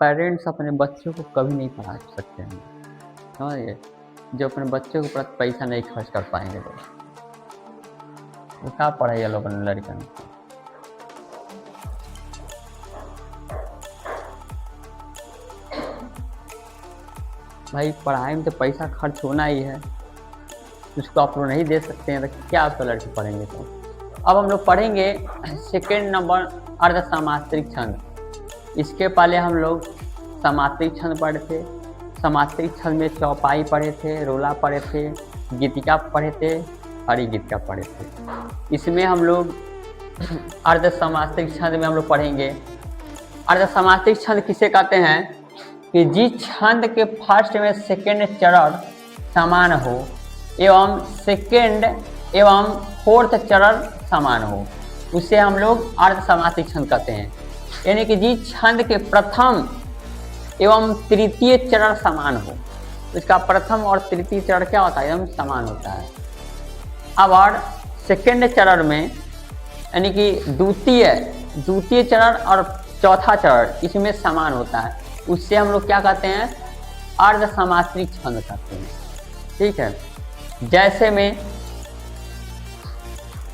Parents अपने बच्चों को कभी नहीं पढ़ा सकते हैं, समझिए। जो अपने बच्चों के प्रति पैसा नहीं खर्च कर पाएंगे तो वो क्या पढ़ाई लोग अपने लड़कन को। भाई पढ़ाई में तो पैसा खर्च होना ही है, उसको आप लोग नहीं दे सकते हैं तो क्या आपका लड़के पढ़ेंगे। तो अब हम लोग पढ़ेंगे सेकेंड नंबर अर्ध समाश्रिक छंद। इसके पहले हम लोग समाश्रिक छंद पढ़े थे। समाश्रिक छंद में चौपाई पढ़े थे, रोला पढ़े थे, गीतिका पढ़े थे, हरी गीतिका पढ़े थे। इसमें हम लोग अर्ध समाश्रिक छंद में हम लोग पढ़ेंगे। अर्ध समाश्रिक छंद किसे कहते हैं कि जिस छंद के फर्स्ट में सेकेंड चरण समान हो एवं सेकेंड एवं फोर्थ चरण समान हो, उसे हम लोग अर्ध समाश्रिक छंद कहते हैं। यानी कि जिस छंद के प्रथम एवं तृतीय चरण समान हो, इसका प्रथम और तृतीय चरण क्या होता है, एवं समान होता है। अब और सेकेंड चरण में यानी कि द्वितीय चरण और चौथा चरण इसमें समान होता है, उससे हम लोग क्या कहते हैं, अर्ध समाश्रिक छंद कहते हैं। ठीक है,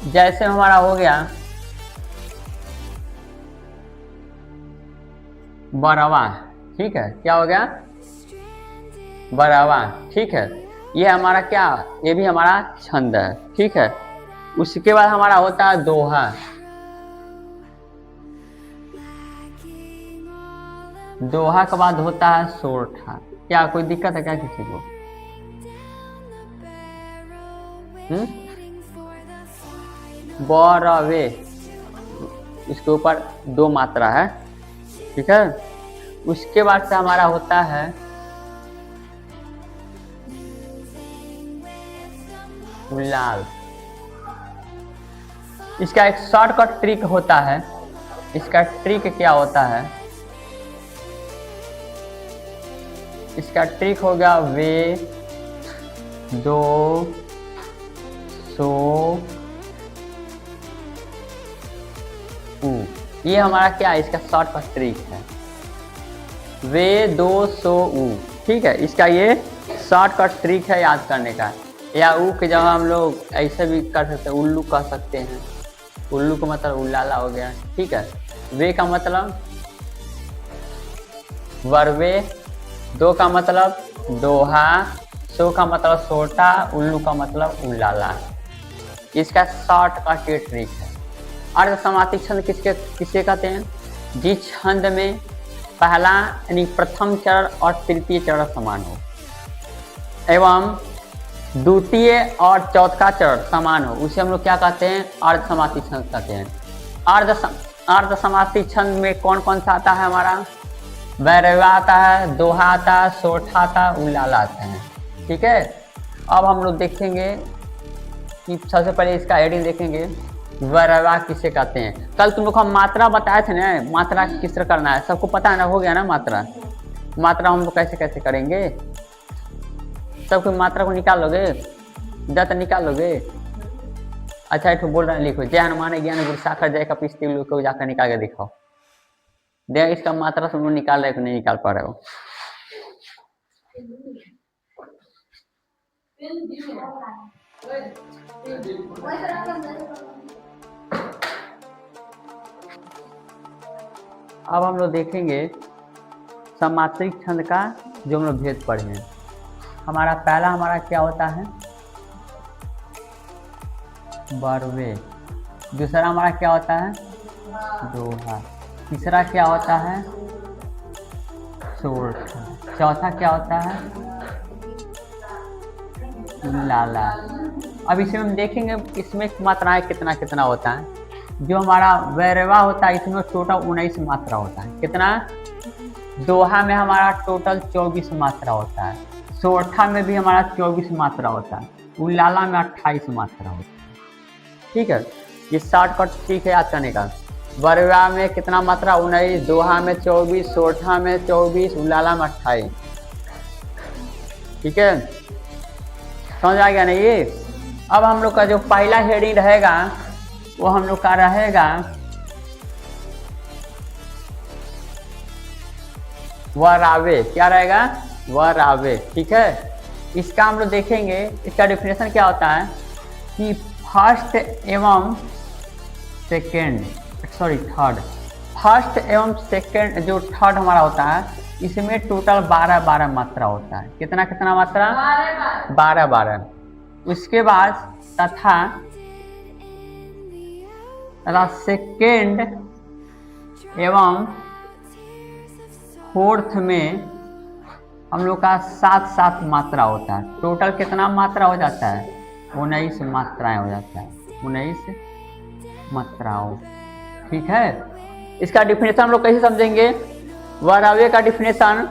जैसे हमारा हो गया बरवा। ठीक है, क्या हो गया, बरवा। ठीक है, ये हमारा क्या, ये भी हमारा छंद है। ठीक है, उसके बाद हमारा होता है दोहा। दोहा के बाद होता है सोरठा। क्या कोई दिक्कत है क्या किसी को? बरवे, इसके ऊपर 2 मात्रा है। ठीक है, उसके बाद से हमारा होता है उल्लाल। इसका एक शॉर्टकट ट्रिक होता है। इसका ट्रिक क्या होता है, इसका ट्रिक हो गया वे दो सो उ। ये हमारा क्या है, इसका शॉर्टकट ट्रिक है, वे दो सो उ। ठीक है, इसका ये शॉर्टकट ट्रिक है याद करने का। या उ के जगह हम लोग ऐसे भी कर सकते हैं, उल्लू कह सकते हैं। उल्लू का मतलब उल्लाला हो गया। ठीक है, वे का मतलब वरवे, दो का मतलब दोहा, सो का मतलब सोटा, उल्लू का मतलब उल्लाला। इसका शॉर्टकट ये ट्रिक है। अर्ध समाश्रिक छंद किसे कहते हैं, जिस छंद में पहला यानी प्रथम चरण और तृतीय चरण समान हो एवं द्वितीय और चौथा चरण समान हो, उसे हम लोग क्या कहते हैं, अर्ध समाश्रिक छंद कहते हैं। अर्ध समाश्रिक छंद में कौन कौन सा आता है हमारा, वैरवा आता है, दोहा आता है, सोठा आता है, उल्लाला आता है। ठीक है, अब हम लोग देखेंगे कि सबसे पहले इसका हेडिंग देखेंगे, वैरवा किसे कहते हैं। कल तुम लोग हम मात्रा बताए थे ना, मात्रा किस तरह करना है, सबको पता है ना, हो गया ना। मात्रा हम लोग कैसे कैसे करेंगे, सबको मात्रा को निकाल लोगे, दत्त निकाल लोगे। अच्छा एक बोल रहे हैं, लिखो, जय हनुमान ज्ञान गुरु साखर जय कपीस तिल को जाकर निकाल के दिखाओ। देख इसका मात्रा सब लोग निकाल रहे हो, नहीं निकाल पा रहे हो। अब हम लोग देखेंगे समाश्रिक छंद का जो हम लोग भेद पढ़े हैं। हमारा पहला हमारा क्या होता है, बरवे। दूसरा हमारा क्या होता है, दोहा। तीसरा क्या होता है, सोरठा। चौथा क्या होता है, उल्लाला। अब इसमें हम देखेंगे इसमें मात्राएं कितना कितना होता है। जो हमारा वैरवा होता है इसमें टोटल 19 मात्रा होता है। कितना, दोहा में हमारा टोटल 24 मात्रा होता है, सोरठा में भी हमारा 24 मात्रा होता है, उल्लाला में 28 मात्रा होता है। ठीक है, ये शॉर्टकट ठीक है याद करने का। वरवा में कितना मात्रा, 19, दोहा में 24, सोरठा में 24, उल्लाला में 28। ठीक है, समझ आ गया ना ये। अब हम लोग का जो पहला हेडिंग रहेगा वो हम लोग का रहेगा वरावे, क्या रहेगा? वरावे, ठीक है। इसका हम लोग देखेंगे, इसका डेफिनेशन क्या होता है कि फर्स्ट एवं सेकेंड, सॉरी थर्ड, फर्स्ट एवं सेकेंड जो थर्ड हमारा होता है, इसमें टोटल 12 मात्रा होता है। कितना कितना मात्रा? 12। उसके बाद तथा सेकेंड एवं फोर्थ में हम लोग का 7 मात्रा होता है। टोटल कितना मात्रा हो जाता है? 19 मात्राएं हो जाता है, 19 मात्राओं, ठीक है। इसका डिफिनेशन हम लोग कैसे समझेंगे? वरावे का डिफिनेशन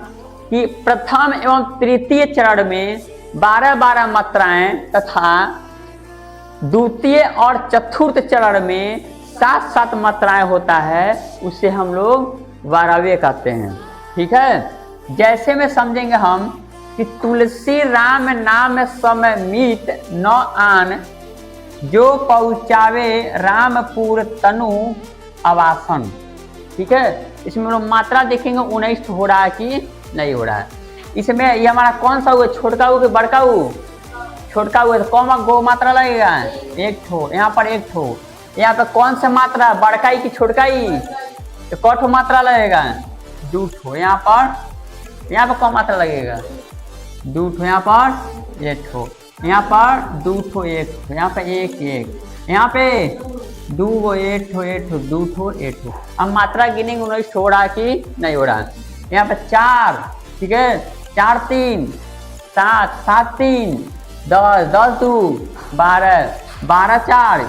कि प्रथम एवं तृतीय चरण में 12 मात्राएं तथा द्वितीय और चतुर्थ चरण में 7 मात्राएं होता है, उसे हम लोग वरावे कहते हैं, ठीक है। जैसे में समझेंगे हम कि तुलसी राम नाम सम मीत न आन, जो पहुँचावे रामपुर तनु आवासन, ठीक है। इसमें हम लोग मात्रा देखेंगे 19 हो रहा है कि नहीं हो रहा है। इसमें ये हमारा कौन सा हुआ? छोटका हुआ कि बड़का हुआ? छोटका हुआ, तो कौन गो मात्रा लगेगा? एक ठो, यहाँ पर एक ठो। यहाँ पे कौन सा मात्रा, बड़काई की छोटकाई? तो कौन मात्रा लगेगा? 2 ठो। यहाँ पर कौन मात्रा लगेगा? 2 ठो। यहाँ पर 1 ठो, यहाँ पर 2 ठो, 1 ठो, यहाँ पे 1 यहाँ पे 2 गो, 1 ठो 1 ठो 2 ठो 1 ठो। अब मात्रा गिनिंग 19 हो रहा है कि नहीं हो रहा है? यहाँ पे 4, ठीक है। 4 3 7, 7 3 10, 10 2 12, 12 4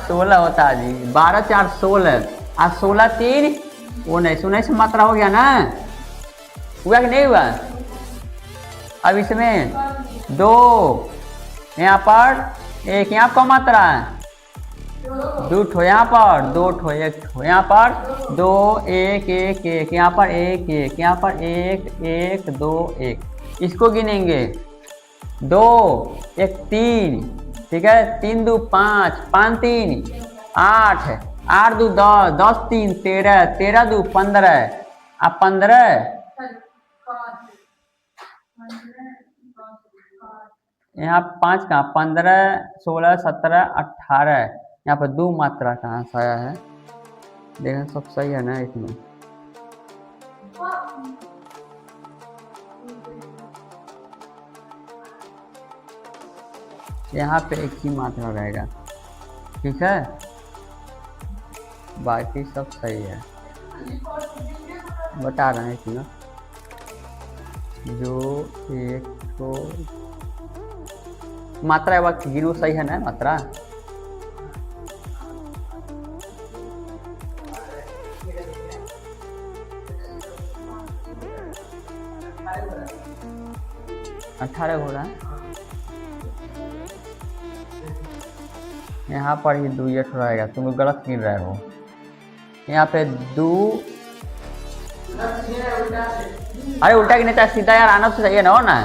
16 होता है जी। 12 4 16 और 16 3 19 मात्रा हो गया ना? हुआ कि नहीं हुआ? अब इसमें 2, यहाँ पर 1, यहाँ पर मात्रा 2 ठो, यहाँ पर 2 ठो 1 ठो, यहाँ पर 2 1 1 1, यहाँ पर 1 1, यहाँ पर 1 1 2 1। इसको गिनेंगे 2 1 3, ठीक है। 3 2 5, 5 3 8, 8 2 10, 10 3 13, 13 2 15, अब 15 यहाँ 5 का 15 16 17 18, यहाँ पर 2 मात्रा कहाँ से आया है? देखना सब सही है ना इसमें? यहाँ पे एक ही मात्रा रहेगा, ठीक है। बाकी सब सही है, बता रहे हैं इसमें जो एक तो मात्रा वक्त गिनो सही है ना मात्रा? अठारह हो रहा है। यहाँ पर ही 2 रहेगा, तुम लोग गलत गिन रहे हो। यहाँ पे 2, अरे उल्टा गिने चाहे सीधा यार, आना तो चाहिए ना, हो ना?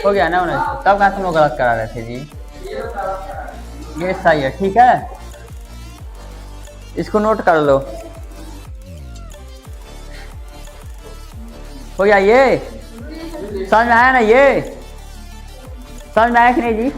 हो गया ना 19, तब कहाँ तुम लोग गलत करा रहे थे जी? ये सही है, ठीक है। इसको नोट कर लो। हो गया ये? समझ में आया ना? ये समझ में आया कि नहीं जी?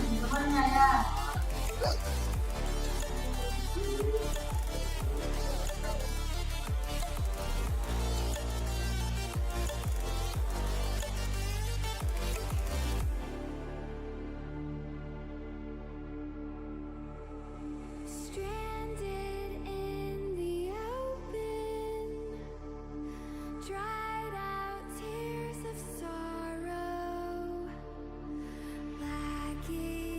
Dried out tears of sorrow, lacking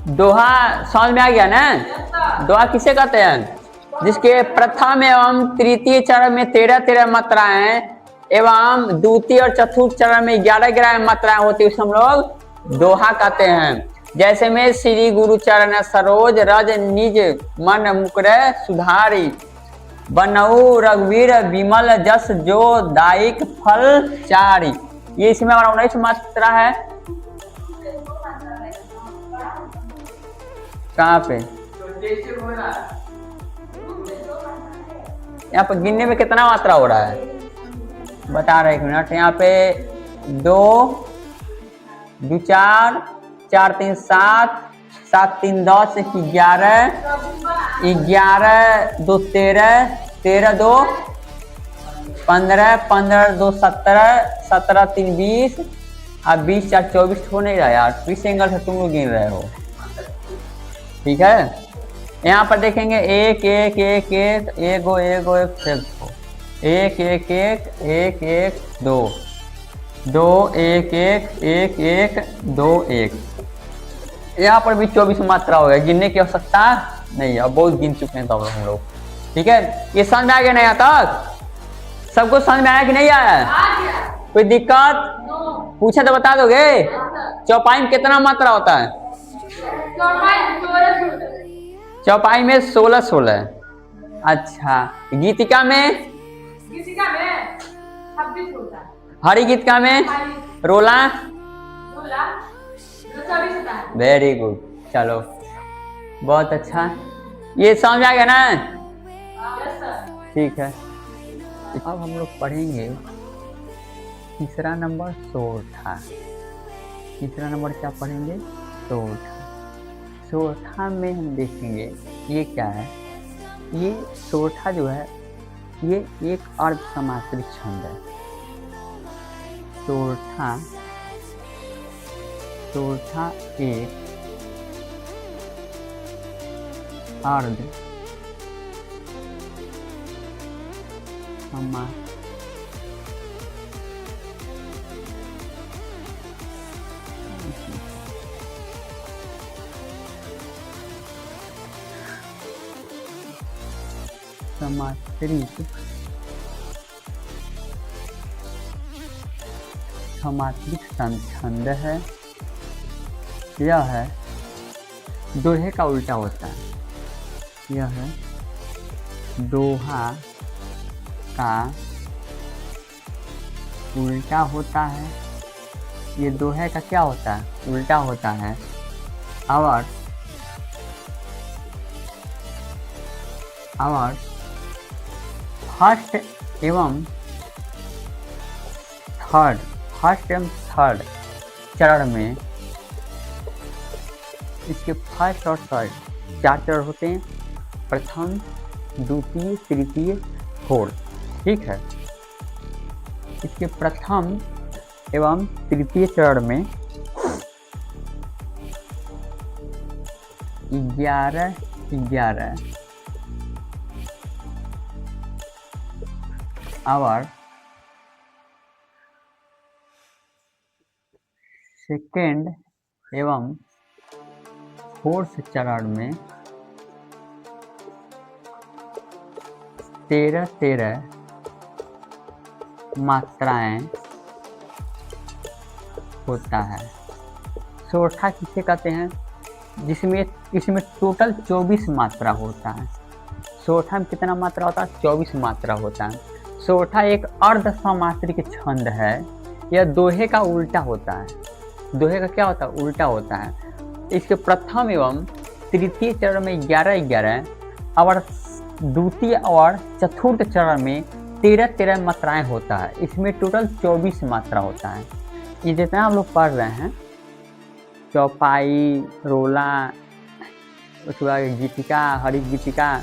दोहा समझ में आ गया ना? दोहा किसे कहते हैं? जिसके प्रथम एवं तृतीय चरण में 13-13 मात्राएं एवं द्वितीय और चतुर्थ चरण में 11-11 मात्राएं होती है, उसे हम लोग दोहा कहते हैं। जैसे में श्री गुरु चरण सरोज रज निज मन मुकुर सुधारी बनऊ रघुवीर विमल जस जो दायिक फल चारी। ये इसमें हमारा 19 मात्रा है। कहाँ पे? यहाँ पर गिनने में कितना मात्रा हो रहा है बता रहे, 1 मिनट। यहाँ पे 2 2 4 4 3 7 7 3 10 11 11 2 13 13 2 15 15 2 17 17 3 20 अब 20 4 24 हो नहीं रहा यार, 20 एंगल से तुम लोग गिन रहे हो। ठीक है, यहाँ पर देखेंगे 1 1 1 1 1 1 1 1 1 1 1 2 2 1 1 1 1 2 1। यहाँ पर भी 24 मात्रा हो गया, गिनने की आवश्यकता नहीं, अब बहुत गिन चुके हैं तो हम लोग। ठीक है, ये समझ में आ गया ना? यहाँ तक सबको समझ में आया कि नहीं आया? कोई दिक्कत पूछे तो बता दोगे? चौपाई में कितना मात्रा होता है? चौपाई में 16-16। अच्छा, गीतिका में? गीतिका में 26 होता है। हरि गीतिका में? रोला? वेरी गुड, चलो बहुत अच्छा, ये समझ आ गया ना? ठीक है, अब हम लोग पढ़ेंगे तीसरा नंबर सोरठा। तीसरा नंबर क्या पढ़ेंगे? सोरठा। सोरठा में हम देखेंगे ये क्या है। ये सोरठा जो है ये एक अर्ध समाश्रित छंद है। सोरठा सोरठा एक अर्ध समाश्रित छंद है। यह है दोहे का उल्टा होता है। यह है दोहा का उल्टा होता है। ये दोहे का क्या होता है? उल्टा होता है। और फर्स्ट एवं थर्ड चरण में, इसके फर्स्ट और थर्ड 4 चरण होते हैं, प्रथम द्वितीय तृतीय फोर्थ। ठीक है, इसके प्रथम एवं तृतीय चरण में 11-11 और सेकेंड एवं फोर्थ चरण में 13-13 मात्राएं होता है। सोरठा किसे कहते हैं? जिसमें इसमें टोटल 24 मात्रा होता है। सोरठा में कितना मात्रा होता है? 24 मात्रा होता है। सोरठा एक अर्ध समाश्रित छंद है। यह दोहे का उल्टा होता है। दोहे का क्या होता है? उल्टा होता है। इसके प्रथम एवं तृतीय चरण में 11-11 और द्वितीय और चतुर्थ चरण में 13-13 मात्राएं होता है। इसमें टोटल 24 मात्रा होता है। ये जितना हम लोग पढ़ रहे हैं, चौपाई, रोला, उसके बाद गीतिका, हरि गीतिका,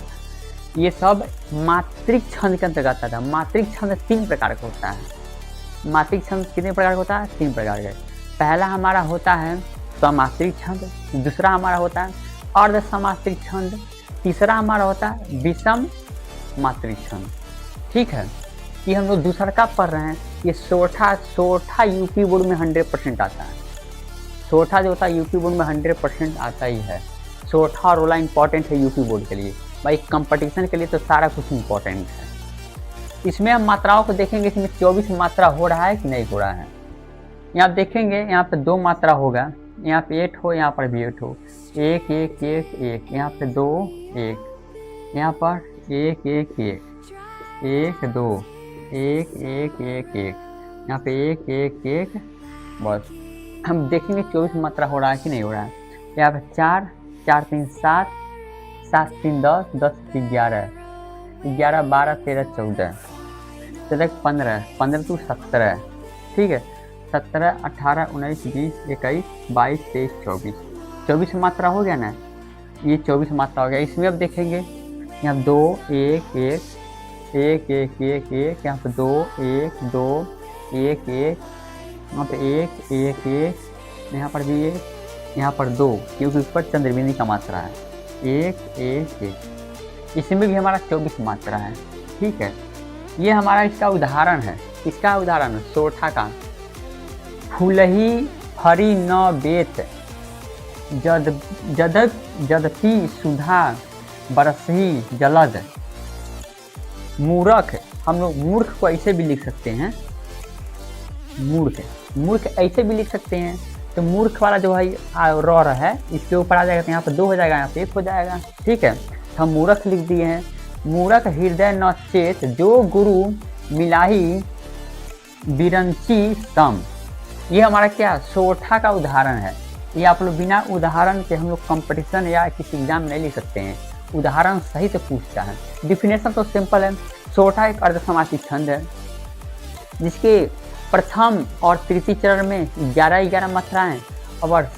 ये सब मात्रिक छंद के अंतर्गत आता है। मात्रिक छंद 3 प्रकार का होता है। मात्रिक छंद कितने प्रकार का होता है? 3 प्रकार के। पहला हमारा होता है समाश्रित छंद, दूसरा हमारा होता है अर्ध समाश्रित छंद, तीसरा हमारा होता है विषम मात्रिक छंद। ठीक है, ये हम लोग दूसरा का पढ़ रहे हैं। ये सोरठा यूपी बोर्ड में 100% आता है। सोठा जो होता है यूपी बोर्ड में 100% आता ही है। सोठा और रोला इंपॉर्टेंट है यूपी बोर्ड के लिए, भाई कंपटीशन के लिए तो सारा कुछ इंपॉर्टेंट है। इसमें हम मात्राओं को देखेंगे, इसमें 24 मात्रा हो रहा है कि नहीं हो रहा है। यहाँ आप देखेंगे यहाँ पे 2 मात्रा होगा, यहाँ पे 8 हो, यहाँ पर भी 8 हो, 1 1 1 1, यहाँ पे 2 1, यहाँ पर 1 1 1 1 2 1 1 1 1, यहाँ पे 1 1 1, बस। हम देखेंगे 24 मात्रा हो रहा है कि नहीं हो रहा है। यहाँ पे 4 4 3 7 7 3 10 10 3 11 11 12 13 14 14 15 15 to 17, ठीक है, 17 18 19 20 21 22 23 24 24 मात्रा हो गया ना, ये 24 मात्रा हो गया। इसमें अब देखेंगे यहाँ 2 1 1 1 1 1 1, यहाँ पे 2 1 2 1 1, यहाँ पे 1 1 1, यहाँ पर भी 1, यहाँ पर 2, क्योंकि ऊपर चंद्रबिंदी का मात्रा है, 1 1 1। इसमें भी हमारा 24 मात्रा है, ठीक है। ये हमारा इसका उदाहरण है, इसका उदाहरण सोठा का। फूलही हरि न बेत जदपि सुधा बरसही जलद। मूर्ख, हम लोग मूर्ख को ऐसे भी लिख सकते हैं, मूर्ख ऐसे भी लिख सकते हैं। तो मूर्ख वाला जो है र है, इसके ऊपर आ जाएगा, तो यहाँ पर 2 हो जाएगा, यहाँ पे 1 हो जाएगा, ठीक है। तो हम मूर्ख लिख दिए हैं। मूर्ख हृदय न चेत जो गुरु मिलाही बिरंची सम। ये हमारा क्या सोठा का उदाहरण है। ये आप लोग बिना उदाहरण के हम लोग कंपटीशन या किसी एग्जाम में नहीं लिख सकते हैं, उदाहरण सही से पूछता है। डिफिनेशन तो सिंपल है। सोठा एक अर्धसमासी छंद है जिसके प्रथम और तृतीय चरण में 11 मात्राएं और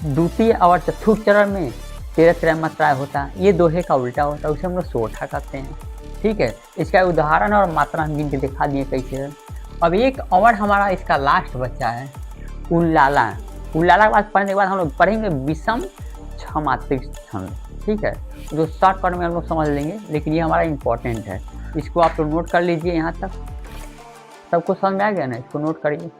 द्वितीय और चतुर्थ चरण में 13 मात्राएं होता है। ये दोहे का उल्टा होता है, उसे हम लोग सोठा कहते हैं, ठीक है। इसका उदाहरण और मात्रा हम गिन के दिखा दिए कैसे है। अब एक और हमारा इसका लास्ट बच्चा है उल्लाला। उल्लाला के बाद पढ़ने के बाद हम लोग पढ़ेंगे विषम 6 मात्रिक छंद, ठीक है, जो शॉर्टकट में हम लोग समझ लेंगे, लेकिन ये हमारा इंपॉर्टेंट है। इसको आप लोग नोट कर लीजिए। यहाँ तक सबको समझ में आ गया ना, इसको नोट करिए।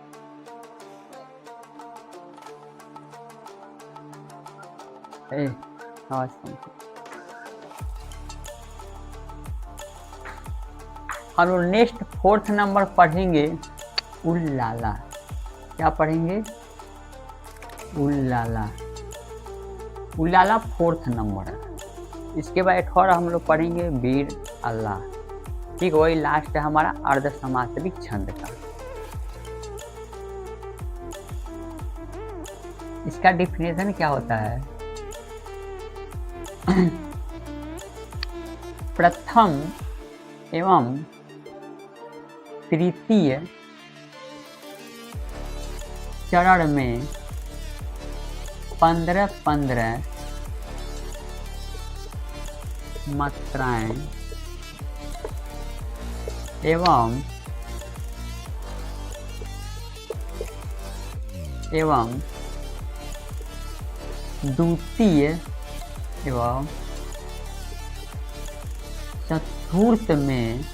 हम लोग नेक्स्ट 4th नंबर पढ़ेंगे उल्लाला। क्या पढ़ेंगे? उल्लाला। उल्लाला 4th नंबर है। इसके बाद एक और हम लोग पढ़ेंगे वीर अल्लाह, ठीक, वही लास्ट है हमारा अर्ध समासिक छंद का। इसका डिफिनेशन क्या होता है? प्रथम एवं तृतीय चरण में 15-15 मात्राएं एवं द्वितीय एवं चतुर्थ में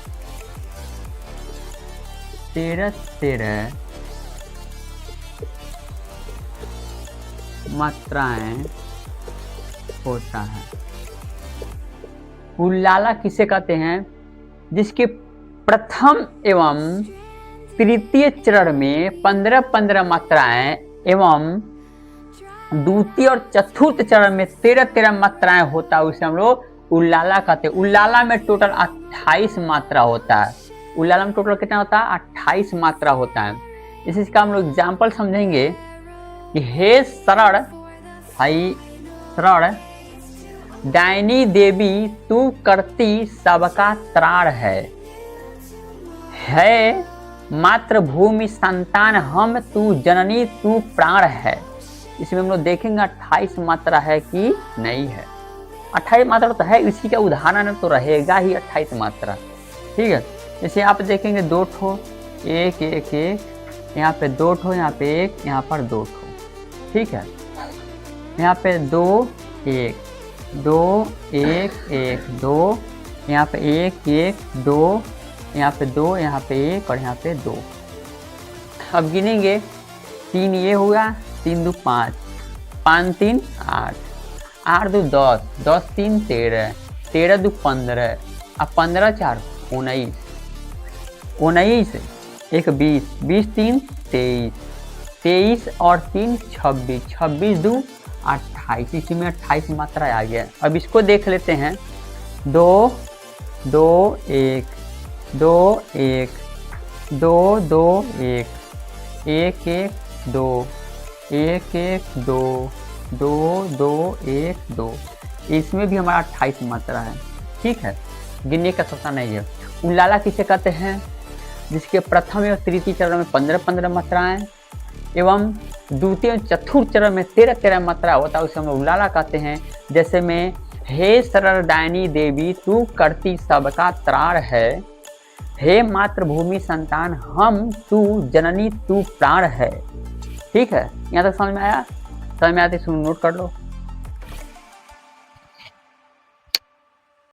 13 मात्राएं होता है। उल्लाला किसे कहते हैं? जिसके प्रथम एवं तृतीय चरण में 15-15 मात्राएं एवं द्वितीय और चतुर्थ चरण में 13-13 मात्राएं होता है, उसे हम लोग उल्लाला कहते हैं। उल्लाला में टोटल 28 मात्रा होता है। उल्लाला में टोटल कितना होता है? 28 मात्रा होता है। इसका हम लोग एग्जाम्पल समझेंगे कि हे शरण, डायनी देवी तू करती सबका त्राण है मातृभूमि संतान हम तू जननी तू प्राण है। इसमें हम लोग देखेंगे 28 मात्रा है कि नहीं है। 28 मात्रा तो है, इसी का उदाहरण तो रहेगा ही 28 मात्रा, ठीक है। जैसे आप देखेंगे 2 ठो 1 1 1, यहाँ पे 2 ठो, यहाँ पे 1, यहाँ पर 2 ठो, ठीक है। यहाँ पे 2 1 2 1 1 2, यहाँ पे 1 1 2, यहाँ पे 2, यहाँ पे 1 और यहाँ पे 2। अब गिनेंगे 3 ये हुआ, 3 2 5, 5 3 8, 8 2 10, 10 3 13, 13 2 15, अब 15 4 19, 19 1 20, 20 3 23, 23 और 3 26, 26 2 28, इसी में 28 मात्रा आ गया। अब इसको देख लेते हैं। 2 2 1 2 1 2 2 1 1 1 2 1 1 2 2 2 1 2, इसमें भी हमारा 28 मात्रा है। ठीक है, गिनने का सोचा नहीं है। उल्लाला किसे कहते हैं? जिसके प्रथम एवं तृतीय चरण में 15-15 मात्राएं एवं द्वितीय और चतुर्थ चरण में 13-13 मात्रा होता है, उसे हम उल्लाला कहते हैं। जैसे में हे सरलदायिनी देवी तू करती सबका त्राण है, हे मातृभूमि संतान हम तू जननी तू प्राण है। ठीक है, यहाँ तक समझ में आया? समझ में आती सुन नोट कर लो।